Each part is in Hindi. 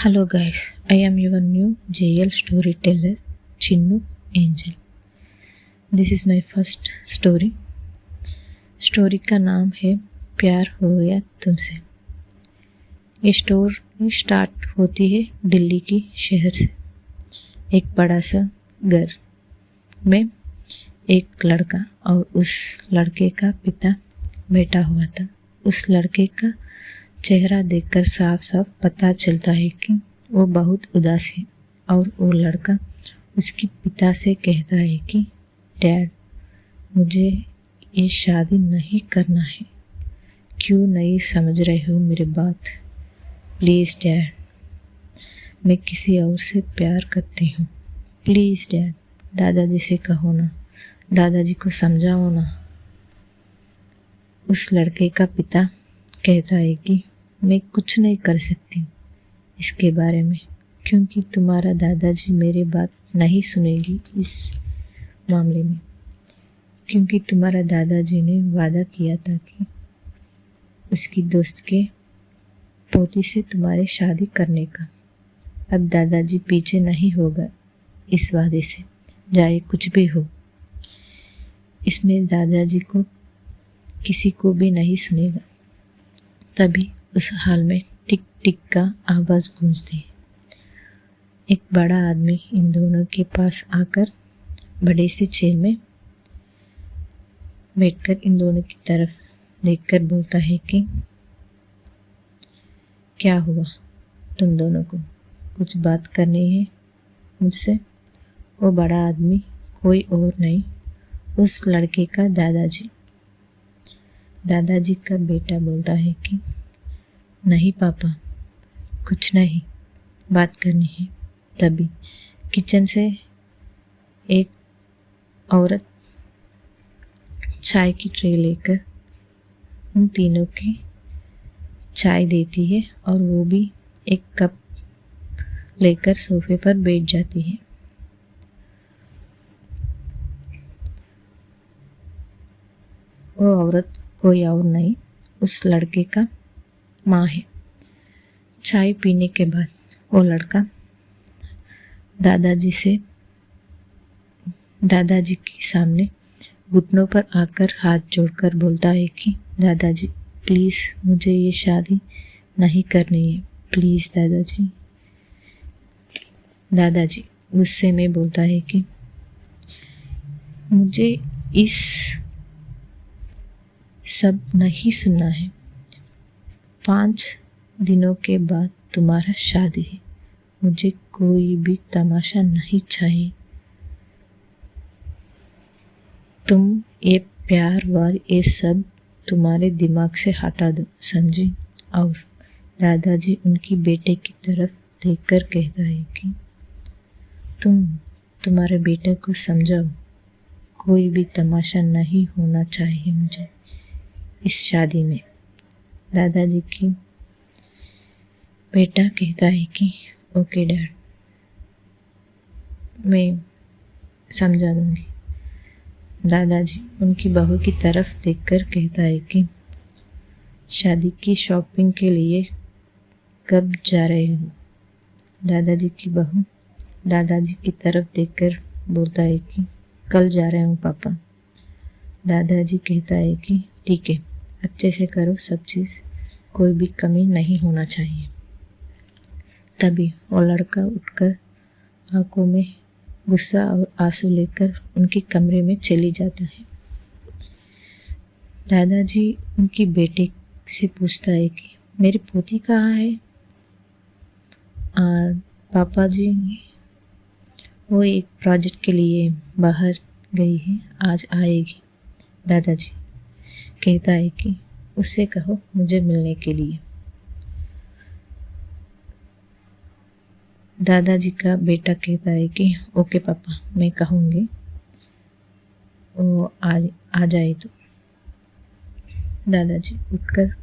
Hello guys, I am your new JL storyteller, Chinnu Angel. This is my first story. Story का नाम है प्यार हो गया तुमसे। ये स्टोरी स्टार्ट होती है दिल्ली की शहर से। एक बड़ा सा घर में एक लड़का और उस लड़के का पिता बैठा हुआ था। उस लड़के का चेहरा देखकर साफ साफ पता चलता है कि वो बहुत उदास है और वो लड़का उसके पिता से कहता है कि डैड, मुझे ये शादी नहीं करना है। क्यों नहीं समझ रहे हो मेरी बात? प्लीज़ डैड, मैं किसी और से प्यार करती हूँ। प्लीज़ डैड, दादाजी से कहो ना, दादाजी को समझाओ ना। उस लड़के का पिता कहता है कि मैं कुछ नहीं कर सकती इसके बारे में, क्योंकि तुम्हारा दादाजी मेरी बात नहीं सुनेगी इस मामले में, क्योंकि तुम्हारा दादाजी ने वादा किया था कि उसकी दोस्त के पोती से तुम्हारी शादी करने का। अब दादाजी पीछे नहीं होगा इस वादे से, चाहे कुछ भी हो। इसमें दादाजी को किसी को भी नहीं सुनेगा। तभी उस हाल में टिक टिक का आवाज़ गूंजती है। एक बड़ा आदमी इन दोनों के पास आकर बड़े से चेयर में बैठकर इन दोनों की तरफ देखकर बोलता है कि क्या हुआ, तुम दोनों को कुछ बात करनी है मुझसे? वो बड़ा आदमी कोई और नहीं, उस लड़के का दादाजी का बेटा बोलता है कि नहीं पापा, कुछ नहीं, बात करनी है। तभी किचन से एक औरत चाय की ट्रे लेकर उन तीनों की चाय देती है और वो भी एक कप लेकर सोफे पर बैठ जाती है। वो औरत कोई और नहीं, उस लड़के का माँ है। चाय पीने के बाद वो लड़का दादाजी के सामने घुटनों पर आकर हाथ जोड़कर बोलता है कि दादाजी, प्लीज़ मुझे ये शादी नहीं करनी है। प्लीज़ दादाजी गुस्से में बोलता है कि मुझे इस सब नहीं सुनना है। 5 दिनों के बाद तुम्हारा शादी है, मुझे कोई भी तमाशा नहीं चाहिए। तुम ये प्यार वार ये सब तुम्हारे दिमाग से हटा दो, समझी? और दादाजी उनकी बेटे की तरफ देखकर कहता है कि तुम्हारे बेटे को समझाओ, कोई भी तमाशा नहीं होना चाहिए मुझे इस शादी में। दादाजी की बेटा कहता है कि ओके डैड, मैं समझा दूंगी। दादाजी उनकी बहू की तरफ देखकर कहता है कि शादी की शॉपिंग के लिए कब जा रहे हो? दादाजी की बहू दादाजी की तरफ देखकर बोलता है कि कल जा रहे हूँ पापा। दादाजी कहता है कि ठीक है, अच्छे से करो सब चीज़, कोई भी कमी नहीं होना चाहिए। तभी वो लड़का उठकर आंखों में गुस्सा और आंसू लेकर उनके कमरे में चली जाता है। दादाजी उनकी बेटे से पूछता है कि मेरी पोती कहाँ है? और पापा जी, वो एक प्रोजेक्ट के लिए बाहर गई है, आज आएगी। दादाजी कहता है कि उससे कहो मुझे मिलने के लिए। दादाजी का बेटा कहता है कि ओके पापा, मैं कहूँगी, वो आ जाए तो। दादाजी उठकर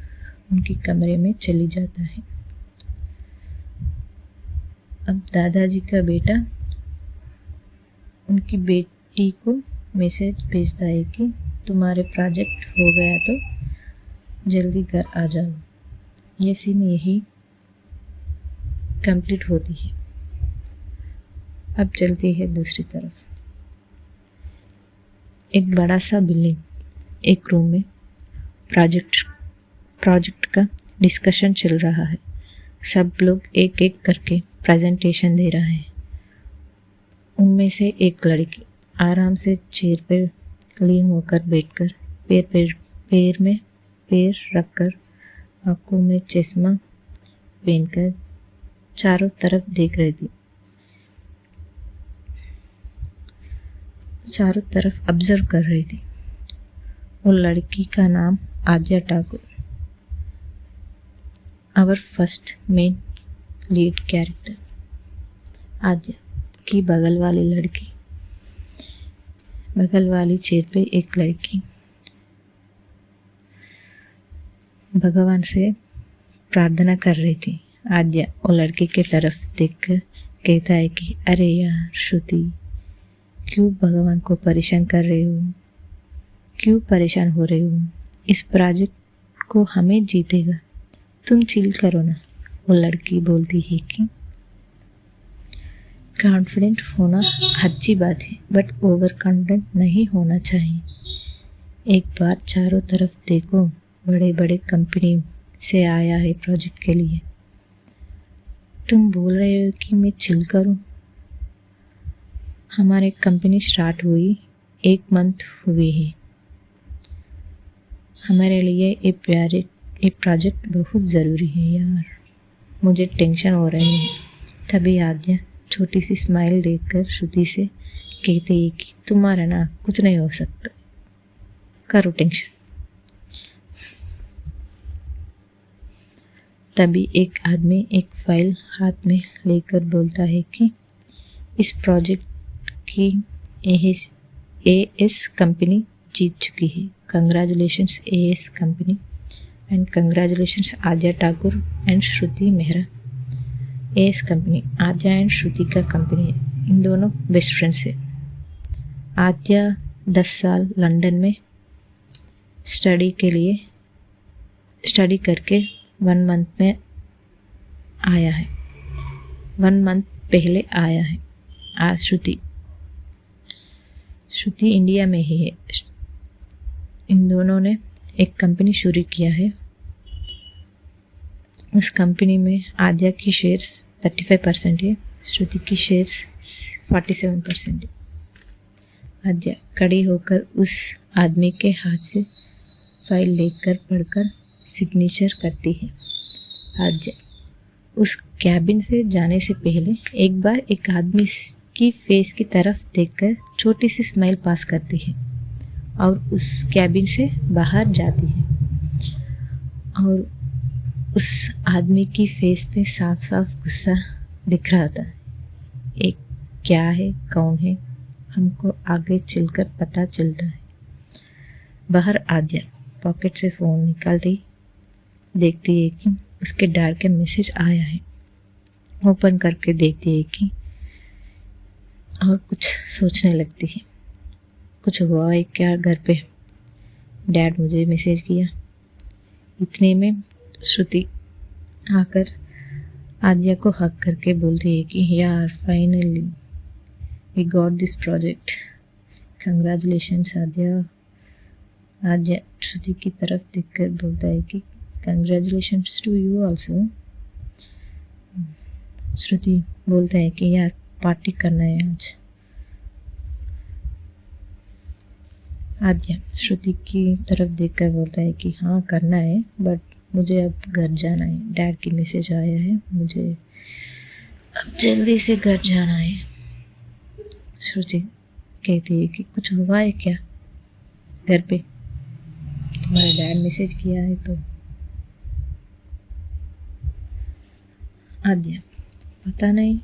उनके कमरे में चली जाता है। अब दादाजी का बेटा उनकी बेटी को मैसेज भेजता है कि तुम्हारे प्रोजेक्ट हो गया तो जल्दी घर आ जाओ। ये सीन यही कंप्लीट होती है। अब चलती है दूसरी तरफ। एक बड़ा सा बिल्डिंग, एक रूम में प्रोजेक्ट का डिस्कशन चल रहा है। सब लोग एक एक करके प्रेजेंटेशन दे रहे हैं। उनमें से एक लड़की आराम से चेयर पर लीन होकर बैठकर पैर में पैर रखकर आंखों में चश्मा पहनकर चारों तरफ देख रही थी। चारों तरफ ऑब्जर्व कर रही थी। वो लड़की का नाम Aadya Thakur, our first main lead character. Aadya की बगल वाली लड़की, बगल वाली चेयर पे एक लड़की भगवान से प्रार्थना कर रही थी। आद्या वो लड़की के तरफ देखकर कहता है कि अरे यार श्रुति, क्यों भगवान को परेशान कर रहे हो, क्यों परेशान हो रहे हो, इस प्रोजेक्ट को हमें जीतेगा, तुम चिल करो ना। वो लड़की बोलती है कि कॉन्फिडेंट होना अच्छी बात है, बट ओवर कॉन्फिडेंट नहीं होना चाहिए। एक बार चारों तरफ देखो, बड़े बड़े कंपनी से आया है प्रोजेक्ट के लिए। तुम बोल रहे हो कि मैं चिल करूं? हमारे कंपनी स्टार्ट हुई 1 मंथ हुई है। हमारे लिए ये प्रोजेक्ट बहुत ज़रूरी है यार, मुझे टेंशन हो रही है। तभी आद्या छोटी सी स्माइल देकर श्रुति से कहती है कि तुम्हारा ना कुछ नहीं हो सकता, करो टेंशन। तभी एक आदमी एक फाइल हाथ में लेकर बोलता है कि इस प्रोजेक्ट की एएस कंपनी जीत चुकी है। Congratulations AS company and congratulations Aadya Thakur and Shruti Mehra. AS company Aadya and Shruti का कंपनी है। इन दोनों बेस्ट फ्रेंड्स है। आद्या 10 साल लंदन में स्टडी करके 1 मंथ में आया है, 1 मंथ पहले आया है। आज श्रुति इंडिया में ही है। इन दोनों ने एक कंपनी शुरू किया है। उस कंपनी में आद्या की शेयर्स 35% है, श्रुति की शेयर्स 47% है। आद्या खड़ी होकर उस आदमी के हाथ से फाइल लेकर पढ़कर सिग्नेचर करती है। आद्या उस कैबिन से जाने से पहले एक बार एक आदमी की फेस की तरफ देखकर छोटी सी स्माइल पास करती है और उस कैबिन से बाहर जाती है। और उस आदमी की फेस पे साफ साफ गुस्सा दिख रहा था। एक क्या है, कौन है, हमको आगे चलकर पता चलता है। बाहर आद्या पॉकेट से फ़ोन निकालती देखती है कि उसके डैड का मैसेज आया है। ओपन करके देखती है कि और कुछ सोचने लगती है, कुछ हुआ है क्या घर पे, डैड मुझे मैसेज किया। इतने में श्रुति आकर आद्या को हक करके बोलती है कि यार finally we got this project, congratulations Aadya. Aadya Shruti की तरफ देखकर बोलता है कि congratulations to you also. Shruti बोलता है कि यार पार्टी करना है आज। आद्या श्रुति की तरफ देखकर बोलता है कि हाँ करना है, बट मुझे अब घर जाना है, डैड की मैसेज आया है, मुझे अब जल्दी से घर जाना है। श्रुति कहती है कि कुछ हुआ है क्या घर पे, तुम्हारे डैड मैसेज किया है तो। आद्या पता नहीं,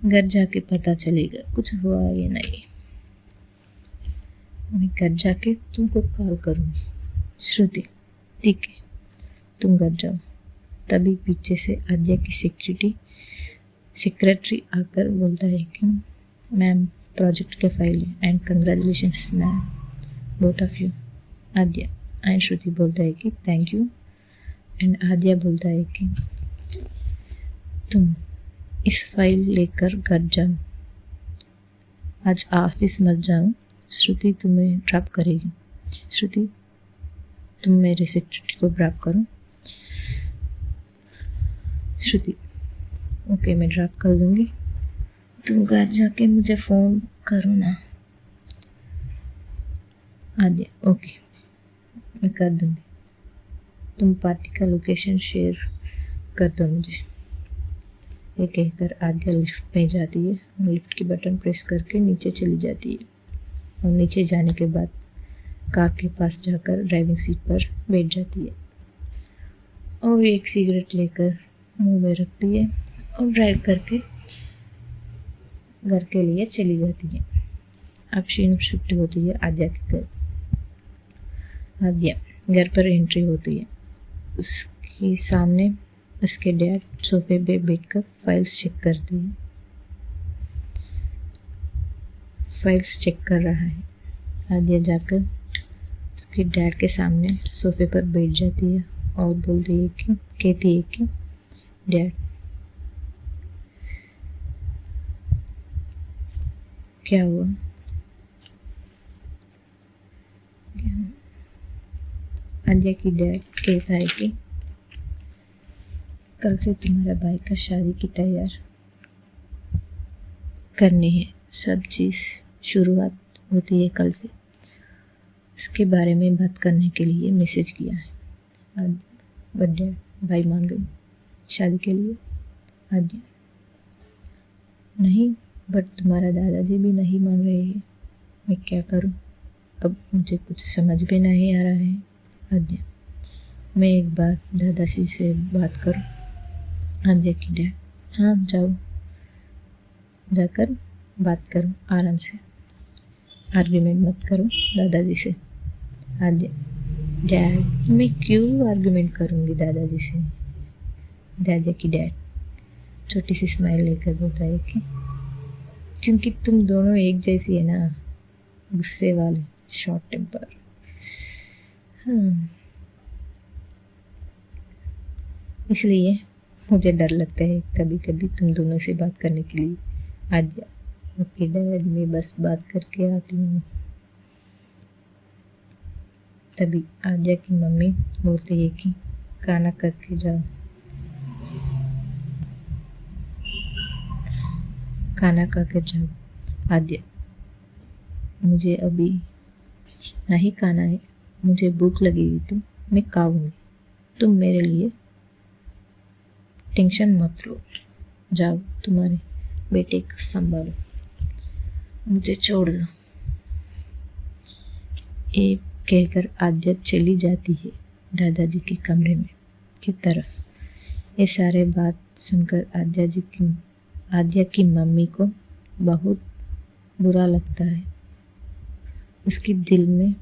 घर जाके पता चलेगा कुछ हुआ है या नहीं, मैं घर जाके तुमको कॉल करूँगी। श्रुति ठीक है, तुम घर जाओ। तभी पीछे से आद्या की सेक्रेटरी आकर बोलता है कि मैम प्रोजेक्ट के फाइल है and congratulations ma'am both of you. Aadya and Shruti बोलता है कि थैंक यू एंड आद्या बोलता है कि तुम इस फाइल लेकर घर जाओ, आज ऑफिस मत जाओ, श्रुति तुम्हें ड्रॉप करेगी। श्रुति, तुम मेरे सेक्रेटरी को ड्रॉप करो। श्रुति, ओके मैं ड्रॉप कर दूंगी, तुम घर जाके मुझे फ़ोन करो ना। आद्या, ओके मैं कर दूंगी, तुम पार्टी का लोकेशन शेयर कर दो मुझे। ये कहकर आद्या लिफ्ट में जाती है और लिफ्ट की बटन प्रेस करके नीचे चली जाती है और नीचे जाने के बाद कार के पास जाकर ड्राइविंग सीट पर बैठ जाती है और एक सिगरेट लेकर मुंह में रखती है और ड्राइव करके घर के लिए चली जाती है। अब शीनू शिफ्ट होती है आद्या के घर। आद्या घर पर एंट्री होती है, उसके सामने उसके डैड सोफे पे बैठकर फाइल्स चेक करती है। फाइल्स चेक कर रहा है। आद्या जाकर उसके डैड के सामने सोफे पर बैठ जाती है और कहती है कि डैड, क्या हुआ? आद्या की डैड कहता है कि कल से तुम्हारा भाई का शादी की तैयार करनी है, सब चीज़ शुरुआत होती है कल से। इसके बारे में बात करने के लिए मैसेज किया है। बट डैड, भाई मान गई शादी के लिए। आद्या, नहीं, बट तुम्हारा दादाजी भी नहीं मान रहे हैं, मैं क्या करूं? अब मुझे कुछ समझ में नहीं आ रहा है। आद्या, मैं एक बार दादाजी से बात करूं? आद्या की डैड, हाँ जाओ, जाकर बात करो आराम से, आर्ग्यूमेंट मत करो दादाजी से। आद्या, डैड मैं क्यों आर्ग्यूमेंट करूँगी दादाजी से? आद्या की डैड छोटी सी स्माइल लेकर बोलता है कि क्योंकि तुम दोनों एक जैसी है ना, गुस्से वाले, शॉर्ट टेम्पर। हाँ, इसलिए मुझे डर लगता है कभी कभी तुम दोनों से बात करने के लिए। आद्या, ओके डैड, मैं बस बात करके आती हूँ। तभी आद्या की मम्मी बोलती है कि खाना करके जाओ, खाना खाकर जाओ। आद्या, मुझे अभी नहीं खाना है, मुझे भूख लगेगी तो मैं खाऊंगी, तुम मेरे लिए टेंशन मत लो, जाओ तुम्हारे बेटे को संभालो, मुझे छोड़ दो। ये कहकर आद्या चली जाती है दादाजी के कमरे में की तरफ। ये सारे बात सुनकर आद्या की मम्मी को बहुत बुरा लगता है। उसके दिल में,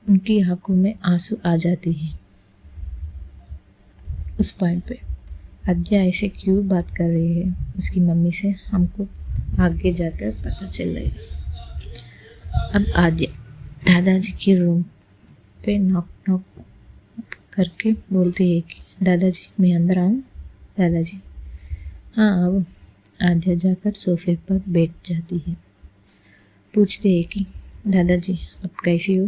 उनकी आंखों में आंसू आ जाते हैं। उस पॉइंट पे आद्या ऐसे क्यों बात कर रही है उसकी मम्मी से, हमको आगे जाकर पता चल रहा। अब आद्या दादाजी के रूम पे नॉक नॉक करके बोलती है कि दादाजी मैं अंदर आऊँ? दादाजी, हाँ आओ। आद्या जाकर सोफे पर बैठ जाती है। पूछते हैं कि दादाजी आप कैसी हो?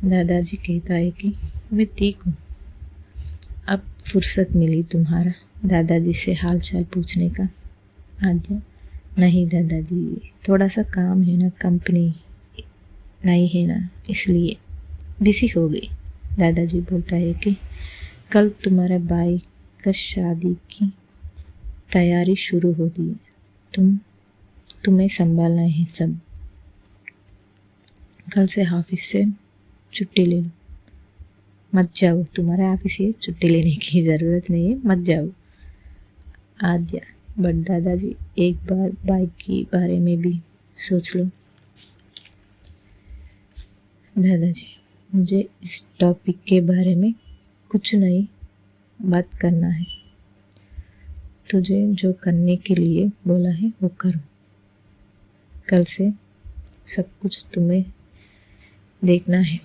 दादाजी कहता है कि मैं ठीक हूँ, अब फुर्सत मिली तुम्हारा दादाजी से हाल चाल पूछने का। आद्या, नहीं दादाजी, थोड़ा सा काम है ना, कंपनी नहीं है ना, इसलिए बिजी हो गई। दादाजी बोलता है कि कल तुम्हारे भाई का शादी की तैयारी शुरू होती है, तुम्हें संभालना है सब, कल से ऑफिस से छुट्टी ले लो, मत जाओ, तुम्हारे ऑफिस से छुट्टी लेने की ज़रूरत नहीं है, मत जाओ। आद्या, बट दादाजी एक बार बाइक के बारे में भी सोच लो। दादाजी, मुझे इस टॉपिक के बारे में कुछ नहीं बात करना है, तुझे जो करने के लिए बोला है वो करो, कल से सब कुछ तुम्हें देखना है,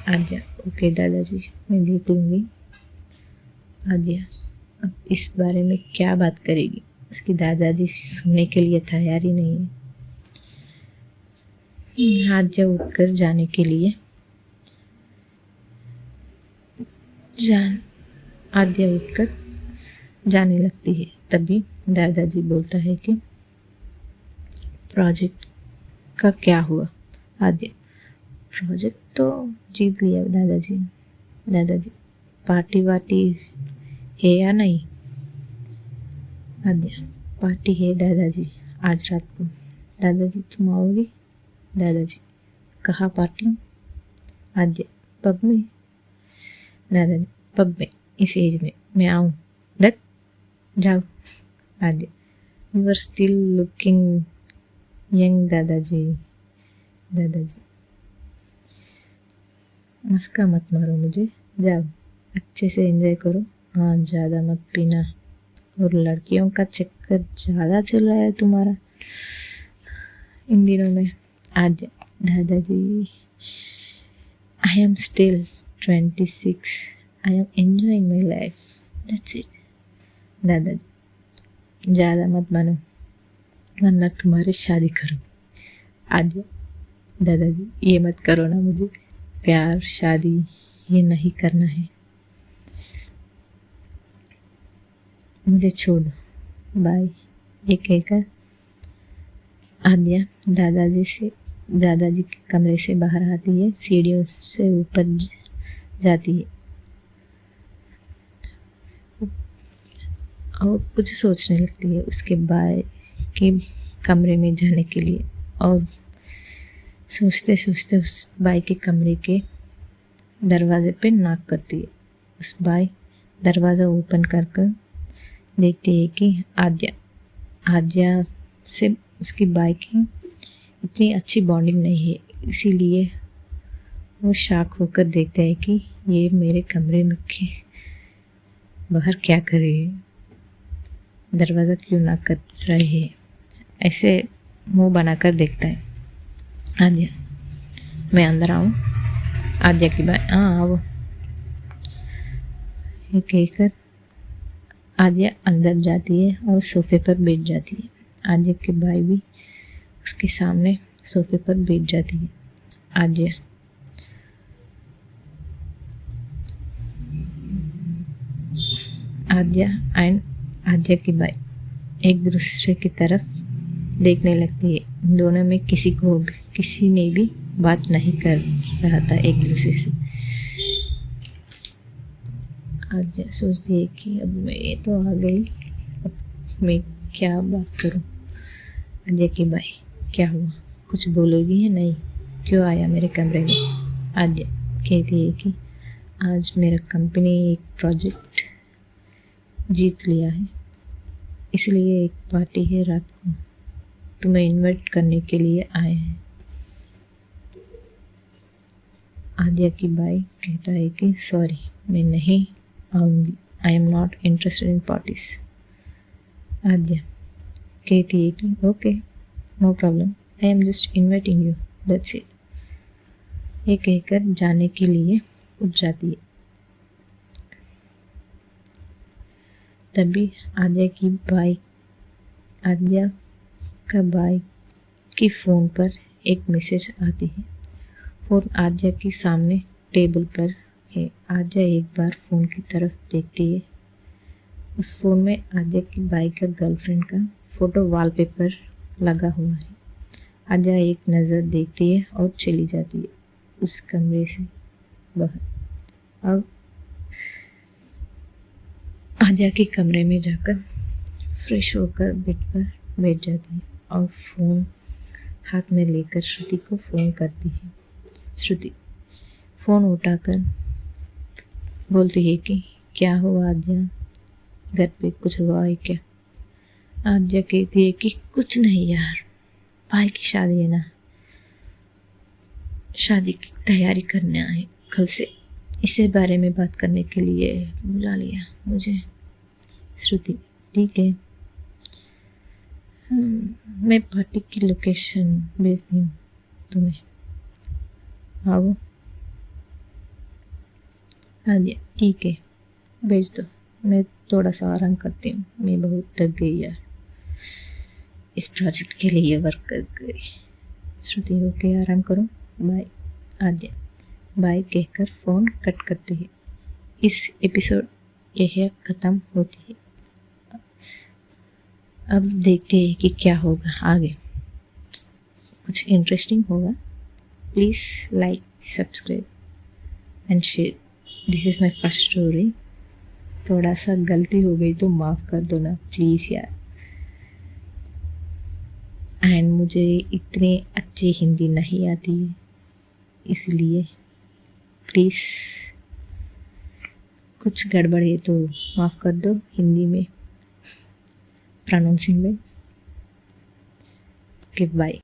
आद्या, ओके दादाजी, मैं देख लूँगी। आद्या, अब इस बारे में क्या बात करेगी? उसकी दादाजी सुनने के लिए तैयार ही नहीं है। आद्या उठकर जाने के लिए आद्या उठकर जाने लगती है। तभी दादाजी बोलता है कि प्रोजेक्ट का क्या हुआ? आद्या, प्रोजेक्ट तो जीत लिया दादाजी। दादाजी, पार्टी वार्टी है या नहीं? आद्या, पार्टी है दादाजी, आज रात को। दादाजी, तुम आओगी? दादाजी, कहाँ पार्टी? आद्या, पब में। दादाजी, पब में इस एज में मैं आऊँ? दत्त, जाओ। Aadya, you are still looking young दादाजी। दादाजी, मस्का मत मारो मुझे, जाओ अच्छे से एंजॉय करो। हाँ, ज़्यादा मत पीना। और लड़कियों का चक्कर ज़्यादा चल रहा है तुम्हारा इन दिनों में। आज दादाजी, I am still 26, I am enjoying my life, that's it. दादाजी, ज़्यादा मत बनो वरना तुम्हारी शादी करूँ। आज दादाजी, ये मत करो ना, मुझे प्यार शादी ये नहीं करना है, मुझे छोड़ दो, बाय। ये कहकर आद्या दादाजी के कमरे से बाहर आती है, सीढ़ियों से ऊपर जाती है और कुछ सोचने लगती है उसके बाय के कमरे में जाने के लिए। और सोचते सोचते उस बाई के कमरे के दरवाजे पे नॉक करती है। उस बाई दरवाज़ा ओपन कर देखती है कि आद्या से उसकी बाई की इतनी अच्छी बॉन्डिंग नहीं है, इसीलिए वो शॉक होकर देखता है कि ये मेरे कमरे में के बाहर क्या कर रही है, दरवाज़ा क्यों ना कर रही है। ऐसे मुंह बनाकर देखता है। आद्या, मैं अंदर आऊँ? आद्या की बाई, हाँ आओ। ये कहकर आद्या अंदर जाती है और सोफे पर बैठ जाती है। आद्या की बाई भी उसके सामने सोफे पर बैठ जाती है। आद्या एंड आद्या की बाई एक दूसरे की तरफ देखने लगती है। इन दोनों में किसी ने भी बात नहीं कर रहा था एक दूसरे से। आद्या सोचती है कि अब मैं तो आ गई, अब मैं क्या बात करूं। आद्या की बाई, क्या हुआ, कुछ बोलोगी या नहीं? क्यों आया मेरे कमरे में? आद्या कहती है कि आज मेरा कंपनी एक प्रोजेक्ट जीत लिया है, इसलिए एक पार्टी है रात को, तुम्हें इनवाइट करने के लिए आए हैं। आद्या की बाई कहता है कि सॉरी, मैं नहीं आऊँगी, I am not interested in parties. Aadya कहती है कि okay, no problem, I am just inviting you, that's it. ये कहकर जाने के लिए उठ जाती है। तभी आद्या का बाई की फ़ोन पर एक मैसेज आती है। फ़ोन आद्या के सामने टेबल पर है। आद्या एक बार फ़ोन की तरफ देखती है। उस फ़ोन में आद्या की बाई का गर्लफ्रेंड का फ़ोटो वॉलपेपर लगा हुआ है। आद्या एक नज़र देखती है और चली जाती है उस कमरे से बाहर। अब आद्या के कमरे में जाकर फ्रेश होकर बेड पर बैठ जाती है और फ़ोन हाथ में लेकर श्रुति को फ़ोन करती है। श्रुति फ़ोन उठाकर बोलती है कि क्या हुआ आद्या, घर पे कुछ हुआ है क्या? आद्या कहती है कि कुछ नहीं यार, भाई की शादी है ना, शादी की तैयारी करना है कल से, इसी बारे में बात करने के लिए बुला लिया मुझे। श्रुति ठीक है, मैं पार्टी की लोकेशन भेजती हूँ तुम्हें, आओ। हाँ जी ठीक है, भेज दो। मैं थोड़ा सा आराम करती हूँ, मैं बहुत थक गई यार, इस प्रोजेक्ट के लिए वर्क कर गई। श्रुति ओके, आराम करो, बाय। आद्या बाय कहकर फ़ोन कट करती है। इस एपिसोड यह ख़त्म होती है। अब देखते हैं कि क्या होगा आगे, कुछ इंटरेस्टिंग होगा। Please like, subscribe and share. This is my first story. थोड़ा सा गलती हो गई तो माफ़ कर दो ना प्लीज़ यार। एंड मुझे इतने अच्छी हिंदी नहीं आती है, इसलिए प्लीज़ कुछ गड़बड़ है तो माफ़ कर दो हिंदी में, प्रोनाउंसिंग में। Okay bye.